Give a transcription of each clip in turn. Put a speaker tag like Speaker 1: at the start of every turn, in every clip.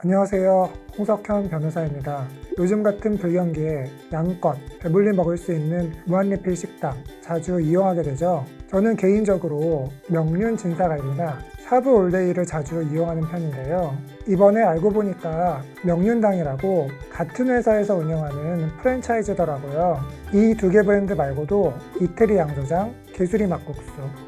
Speaker 1: 안녕하세요. 홍석현 변호사입니다. 요즘 같은 불경기에 양껏 배불리 먹을 수 있는 무한리필 식당 자주 이용하게 되죠. 저는 개인적으로 명륜 진사갈비나 샤브 올데이를 자주 이용하는 편인데요. 이번에 알고 보니까 명륜당이라고 같은 회사에서 운영하는 프랜차이즈더라고요. 이 두 개 브랜드 말고도 이태리 양조장, 개수리 막국수,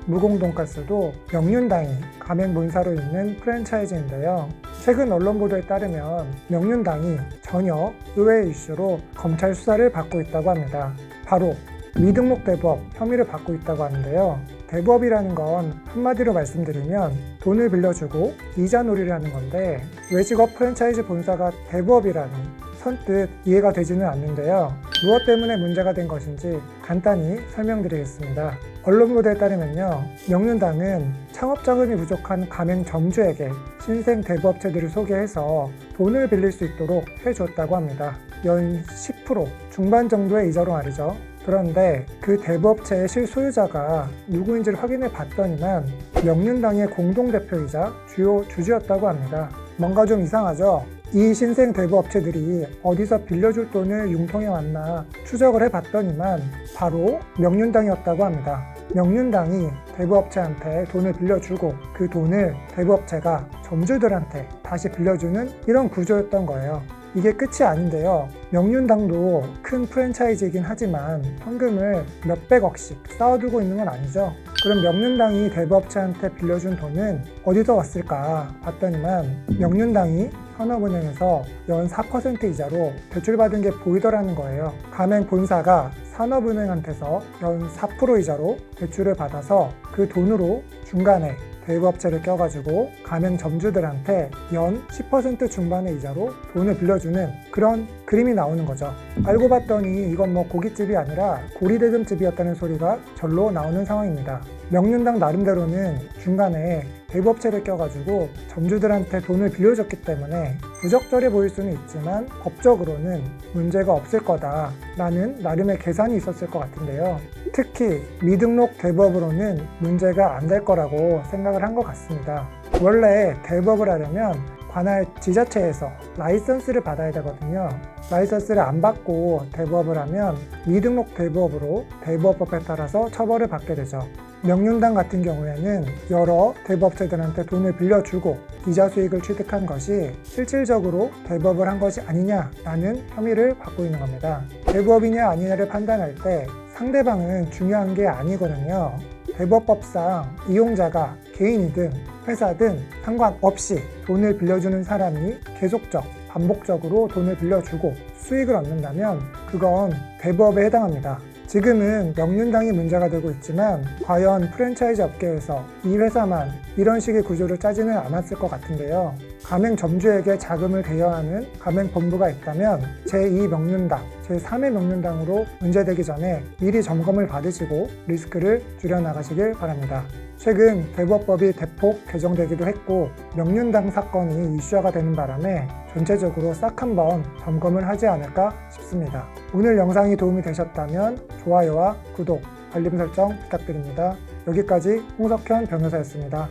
Speaker 1: 무공 돈가스도 명륜당이 가맹 본사로 있는 프랜차이즈인데요. 최근 언론 보도에 따르면 명륜당이 전혀 의외의 이슈로 검찰 수사를 받고 있다고 합니다. 바로 미등록 대부업 혐의를 받고 있다고 하는데요. 대부업이라는 건 한마디로 말씀드리면 돈을 빌려주고 이자놀이를 하는 건데 외직업 프랜차이즈 본사가 대부업이라니 선뜻 이해가 되지는 않는데요. 무엇 때문에 문제가 된 것인지 간단히 설명드리겠습니다. 언론 보도에 따르면요, 명륜당은 창업 자금이 부족한 가맹 점주에게 신생 대부업체들을 소개해서 돈을 빌릴 수 있도록 해줬다고 합니다. 연 10% 중반 정도의 이자로 말이죠. 그런데 그 대부업체의 실소유자가 누구인지를 확인해 봤더니만 명륜당의 공동대표이자 주요 주주였다고 합니다. 뭔가 좀 이상하죠? 이 신생 대부업체들이 어디서 빌려줄 돈을 융통해 왔나 추적을 해봤더니만 바로 명륜당이었다고 합니다. 명륜당이 대부업체한테 돈을 빌려주고 그 돈을 대부업체가 점주들한테 다시 빌려주는 이런 구조였던 거예요. 이게 끝이 아닌데요. 명륜당도 큰 프랜차이즈이긴 하지만 현금을 몇백억씩 쌓아두고 있는 건 아니죠. 그럼 명륜당이 대부업체한테 빌려준 돈은 어디서 왔을까 봤더니만 명륜당이 산업은행에서 연 4% 이자로 대출받은 게 보이더라는 거예요. 가맹 본사가 산업은행한테서 연 4% 이자로 대출을 받아서 그 돈으로 중간에 대부업체를 껴가지고 가맹 점주들한테 연 10% 중반의 이자로 돈을 빌려주는 그런 그림이 나오는 거죠. 알고 봤더니 이건 뭐 고깃집이 아니라 고리대금집이었다는 소리가 절로 나오는 상황입니다. 명륜당 나름대로는 중간에 대부업체를 껴가지고 점주들한테 돈을 빌려줬기 때문에 부적절해 보일 수는 있지만 법적으로는 문제가 없을 거다라는 나름의 계산이 있었을 것 같은데요. 특히 미등록 대부업으로는 문제가 안 될 거라고 생각을 한 것 같습니다. 원래 대부업을 하려면 관할 지자체에서 라이선스를 받아야 되거든요. 라이선스를 안 받고 대부업을 하면 미등록 대부업으로 대부업법에 따라서 처벌을 받게 되죠. 명륜당 같은 경우에는 여러 대부업체들한테 돈을 빌려주고 이자 수익을 취득한 것이 실질적으로 대부업을 한 것이 아니냐라는 혐의를 받고 있는 겁니다. 대부업이냐 아니냐를 판단할 때 상대방은 중요한 게 아니거든요. 대부업법상 이용자가 개인이든 회사든 상관없이 돈을 빌려주는 사람이 계속적, 반복적으로 돈을 빌려주고 수익을 얻는다면 그건 대부업에 해당합니다. 지금은 명륜당이 문제가 되고 있지만 과연 프랜차이즈 업계에서 이 회사만 이런 식의 구조를 짜지는 않았을 것 같은데요. 가맹 점주에게 자금을 대여하는 가맹 본부가 있다면 제2 명륜당, 제3의 명륜당으로 문제되기 전에 미리 점검을 받으시고 리스크를 줄여나가시길 바랍니다. 최근 대부업법이 대폭 개정되기도 했고 명륜당 사건이 이슈화가 되는 바람에 전체적으로 싹 한번 점검을 하지 않을까 싶습니다. 오늘 영상이 도움이 되셨다면 좋아요와 구독, 알림 설정 부탁드립니다. 여기까지 홍석현 변호사였습니다.